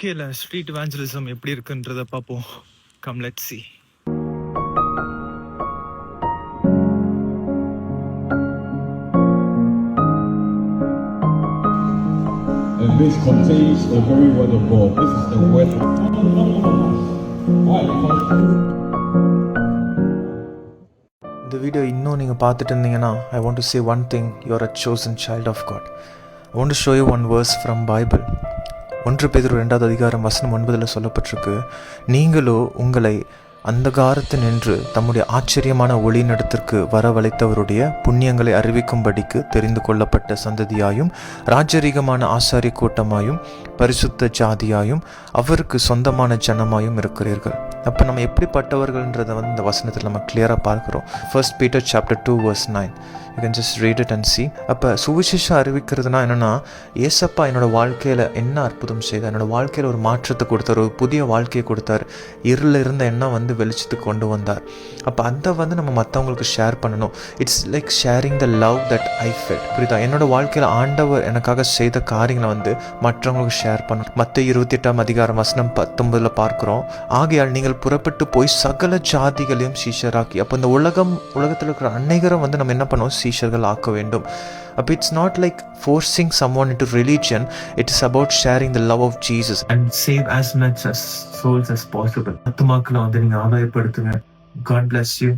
யூகேல street evangelism எப்படி இருக்குன்றத பார்ப்போம். Come let's see. And this contains the very word of God. This is the word of இந்த video இன்னும் நீங்கள் பார்த்துட்டு இருந்தீங்கன்னா, I want to say one thing, you are a chosen child of God. I want to show you one verse from Bible. 1 பேதுரு 2வது அதிகாரம் வசனம் 9 சொல்லப்பட்டிருக்கு, நீங்களோ உங்களை அந்தகாரத்தினின்று தம்முடைய ஆச்சரியமான ஒளிநடத்திற்கு வரவழைத்தவருடைய புண்ணியங்களை அறிவிக்கும்படிக்கு தெரிந்து கொள்ளப்பட்ட சந்ததியாயும் ராஜரீகமான ஆசாரிய கூட்டமாயும் பரிசுத்த ஜாதியாயும் அவருக்கு சொந்தமான ஜனமாயும் இருக்கிறீர்கள். அப்போ நம்ம எப்படிப்பட்டவர்கள்ன்றதை இந்த வசனத்தில் நம்ம கிளியராக பார்க்குறோம். 1 Peter chapter 2 verse 9. You can just read it and see. அப்போ சுவிசேஷம் அறிவிக்கிறதுனா என்னென்னா, ஏசப்பா என்னோடய வாழ்க்கையில் என்ன அற்புதம் செய்தார், என்னோடய வாழ்க்கையில் ஒரு மாற்றத்தை கொடுத்தார், ஒரு புதிய வாழ்க்கையை கொடுத்தார், இருளில் இருந்த எண்ணம் வெளிச்சத்துக்கு கொண்டு வந்தார். அப்போ அதை நம்ம மற்றவங்களுக்கு ஷேர் பண்ணணும். It's like sharing the love that I felt. புரியுதா? என்னோடய வாழ்க்கையில் ஆண்டவர் எனக்காக செய்த காரியங்களை மற்றவங்களுக்கு ஷேர் பண்ணணும். மத்தேயு 28ஆம் அதிகாரம் வசனம் 19 பார்க்குறோம், ஆகையால் நீங்கள் புறப்பட்டு போய் சகல ஜாதிகளையும் சீஷராக்கி. அப்போ இந்த உலகத்தில் இருக்கிற அநேகரும் நம்ம என்ன பண்ணுவோம், சீஷர்கள் ஆக்க வேண்டும். அப்போ it's not like forcing someone into religion, it is about sharing the love of Jesus and save as much as souls as possible. ஆத்துமாக்களை நீங்க ஆதாயப்படுத்துங்க. God bless you.